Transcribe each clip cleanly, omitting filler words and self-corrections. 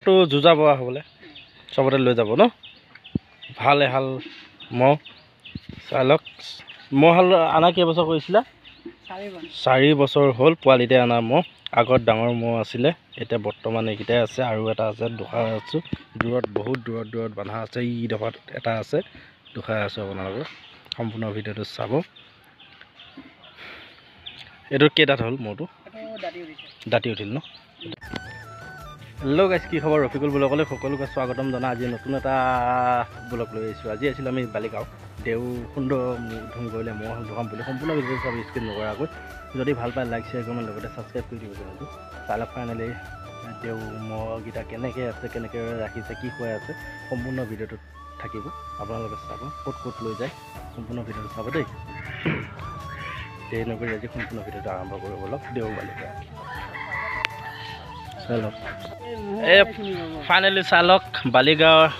বছৰটো যুঁজাব হ'বলে চবতে লৈ যাব ন ভাল এহাল মহ চাই লওক মহাল আনা কেইবছৰ কৰিছিলা 4 বছৰ হ'ল পোৱালিতে আনা মহ আগত ডাঙৰ মহ আছিলে এতিয়া বৰ্তমান এইকেইটাই আছে আৰু এটা আছে দুখাই আছো দূৰত বহুত দূৰত বান্ধা আছে ই দফাত এটা আছে দুখাই আছে আপোনালোকৰ সম্পূৰ্ণ ভিডিঅ'টো চাব এটো কেইটাত হ'ল মহটো দাঁতি উঠিল ন হেল্ল' গাইছ কি খবৰ ৰফিকুল ব্লগলৈ সকলোকে স্বাগতম জনাই আজি নতুন এটা ব্লগ লৈ আহিছোঁ আজি আছিলোঁ আমি বালিগাঁও দেও সুন্দৰ ধুম কৰিলে মহ ধুম বুলি সম্পূৰ্ণ ভিডিঅ' চাব স্কিপ নকৰাকৈ যদি ভাল পায় লাইক শ্বেয়াৰ কৰিব লগতে ছাবস্ক্ৰাইব কৰি দিব চেনেলটো চাই লওক ফাইনেলি দেও মহকেইটা কেনেকৈ আছে কেনেকৈ ৰাখিছে কি খুৱাই আছে সম্পূৰ্ণ ভিডিঅ'টোত থাকিব আপোনালোকে চাব ক'ত লৈ যায় সম্পূৰ্ণ ভিডিঅ'টো চাব দেই দেৰি নকৰি আজি সম্পূৰ্ণ ভিডিঅ'টো আৰম্ভ কৰিব বলক দেও বালিগাঁও চালক এই ফাইনেলি চালক বালিগাঁৱৰ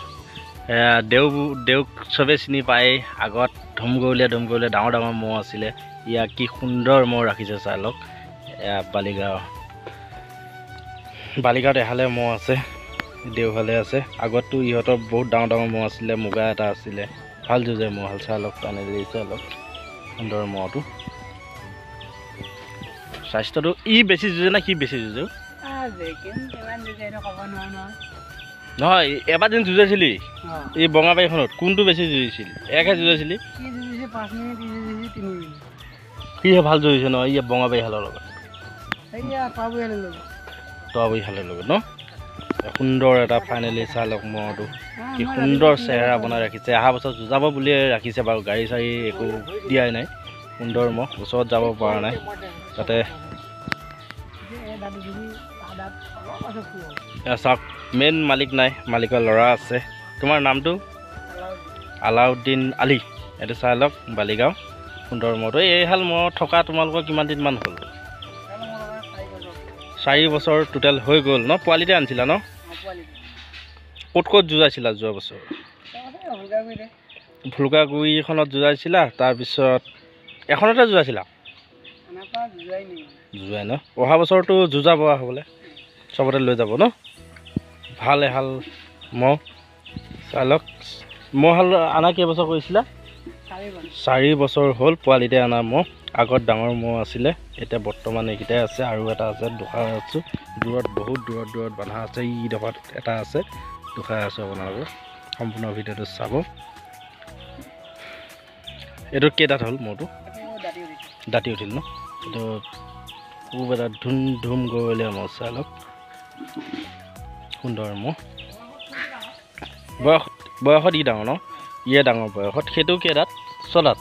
দেউক চবেই চিনি পায় আগত ধুম গৰুলীয়া ডাঙৰ মহ আছিলে ইয়াক কি সুন্দৰ মহ ৰাখিছে চালক বালিগাঁৱত এহালে মহ আছে দেওহালে আছে আগততো ইহঁতৰ বহুত ডাঙৰ মহ আছিলে মুগা এটা আছিলে ভাল যুঁজে মহ হাল চালক ফাইনেলি চালক সুন্দৰ মহটো স্বাস্থ্যটো ই বেছি যুঁজে না কি বেছি যুঁজে নহয় এবাৰ দিন যুঁজাইছিলি এই বঙাবাৰীখনত কোনটো বেছি যুঁজিছিল একহে যুঁজাইছিলি কিহে ভাল যুঁজিছে ন ইয়ে বঙাবাৰী হালৰ লগত তৰাবাৰী হালৰ লগত ন সুন্দৰ এটা ফাইনেলি চালক মহটো কি সুন্দৰ চেহেৰা বনাই ৰাখিছে অহা বছৰ যুঁজাব বুলিয়ে ৰাখিছে বাৰু গাড়ী চাড়ী একো দিয়াই নাই সুন্দৰ মহ ওচৰত যাব পৰা নাই তাতে চাওক মেইন মালিক নাই মালিকৰ ল'ৰা আছে তোমাৰ নামটো আলাউদ্দিন আলী এইটো চাই লওক বালিগাঁও সুন্দৰ মহটো এইহাল মহ থকা তোমালোকৰ কিমান দিনমান হ'ল 4 বছৰ টোটেল হৈ গ'ল ন পোৱালিতে আনিছিলা ন ক'ত যুঁজাইছিলা যোৱা বছৰ ভুলুকাগুৰিখনত যুঁজাইছিলা তাৰপিছত এখনতে যুঁজাইছিলা যুঁজাই ন অহা বছৰটো যুঁজাব হ'বলে চবতে লৈ যাব ন ভাল এহাল মহ চাই লওক মহাল আনা কেইবছৰ কৰিছিলা 4 বছৰ হ'ল পোৱালিতে আনা মহ আগত ডাঙৰ মহ আছিলে এতিয়া বৰ্তমান এইকেইটাই আছে আৰু এটা আছে দুখাই আছো দূৰত বহুত দূৰত বান্ধা আছে ই দফাত এটা আছে দুখাই আছে আপোনালোকৰ সম্পূৰ্ণ ভিডিঅ'টো চাব এইটো কেইটাত হ'ল মহটো দাঁতি উঠিল ন এইটো খুব এটা ধুম গৰুলীয়া মহ চাই লওক সুন্দৰ মহ বয়সত ই ডাঙৰ ন ইয়ে ডাঙৰ বয়সত সেইটো কেইটাত চলাত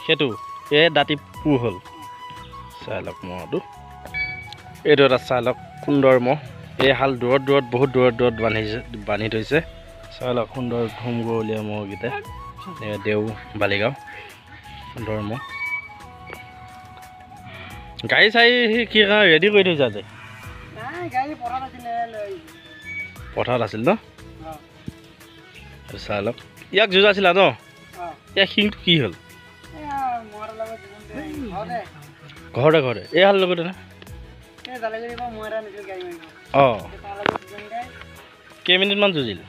সেইটো এই দাঁতি পু হ'ল চাই লওক মহটো এইটো এটা চাই লওক সুন্দৰ মহ এই হাল দূৰত বহুত দূৰত বান্ধি থৈছে চাই লওক সুন্দৰ ধুম গৰুলীয়া মহকেইটা দেও বালিগাঁও সুন্দৰ মহ গাড়ী চাড়ী কি ৰেডি কৰি থৈছা যে পথাৰত আছিল ন চাই লওক ইয়াক যুঁজাইছিলা ন ইয়াৰ শিংটো কি হ'ল ঘৰতে এই হাল লগতে না অঁ কেইমিনিটমান যুঁজিল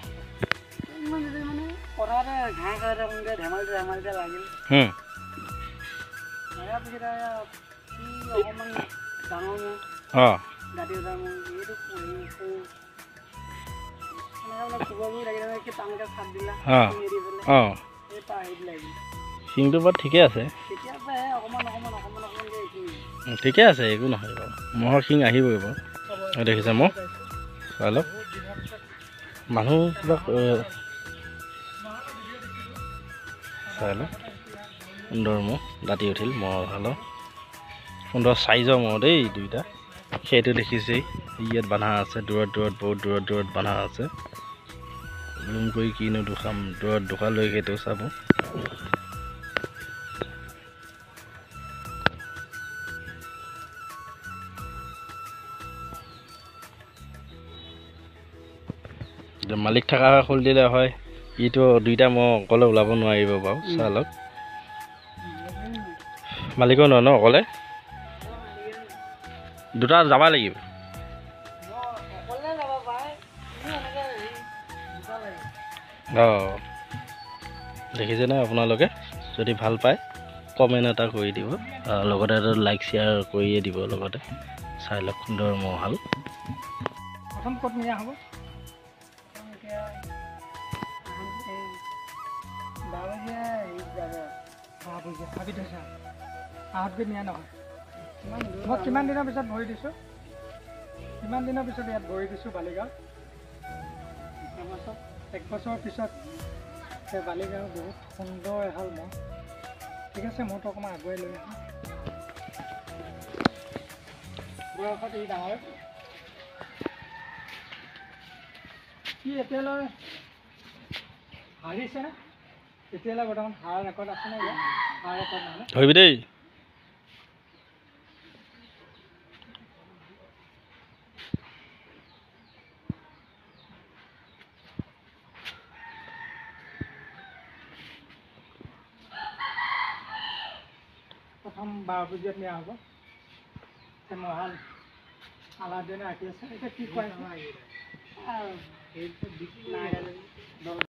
অঁ শিংটো বাৰু ঠিকে আছে ঠিকে আছে একো নহয় বাৰু মহৰ শিং আহিবই বাৰু দেখিছে মহ চাই লওক মানুহ কিবা চাই লওক সুন্দৰ মহ দাঁতি উঠিল মহ হালৰ সুন্দৰ চাইজৰ মহ দেই দুইটা সেইটো দেখিছেই ইয়াত বান্ধা আছে দূৰত বহুত দূৰত বান্ধা আছে জুম কৰি কিনো দুখাম দূৰত দুখালৈ সেইটো চাব মালিক থকা খুলি দিলে হয় ইটো দুইটা মহ অকলে ওলাব নোৱাৰিব বাৰু চাই লওক মালিকৰ নহয় ন অকলে দুটা যাব লাগিব অঁ দেখিছেনে আপোনালোকে? যদি ভাল পায় কমেণ্ট এটা কৰি দিব, লগতে এটা লাইক শ্বেয়াৰ কৰিয়ে দিব। লগতে চাই লওক সুন্দৰ মহাল। প্ৰথম ক'ত নিয়া হ'ব? আহতগৈ নিয়া নহয়। মই কিমান দিনৰ পিছত ভৰি দিছোঁ? কিমান দিনৰ পিছত ইয়াত ভৰি দিছোঁ বালিগাঁও? 1 বছৰ পিছত সেই বালিগাঁও বহুত সুন্দৰ এহাল মহ। ঠিক আছে, মইতো অকণমান আগুৱাই লৈ আহিম। বয়সত ই ডাঙৰ। কি এতিয়ালৈ হাৰিছেনে? এতিয়ালৈ বৰ্তমান হাৰ ৰেকৰ্ড আছেনে? হাৰ ৰেকৰ্ড নহয়। ধৰিবি দেই। প্ৰথম 12 পুজিয়াত নিয়া হ'ব। সেই মহাল আলাদিনে আঁকি আছে। এতিয়া কি কয়